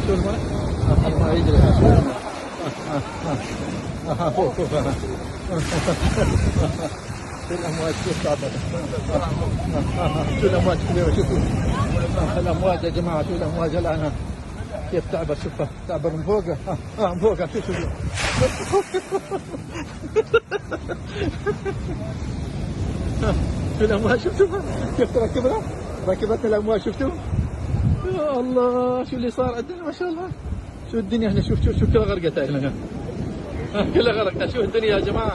شو الماء. الماء يجري. شو الماء. فوق فوق. شو الأمواج كيف تعبت. شو الأمواج كبيرة. شوفوا الأمواج يا جماعة. شو الأمواج الآن كيف تعبر. شوفها تعبر من فوق. من فوق. شوفوا شو الأمواج. شفتوها كيف تركبنا. ركبتنا الأمواج. شفتوا يا الله. شو اللي صار عندنا ما شاء الله. شو الدنيا هنا. شوف كلها غرقت هنا. كلها غرقت. شوف الدنيا يا جماعة.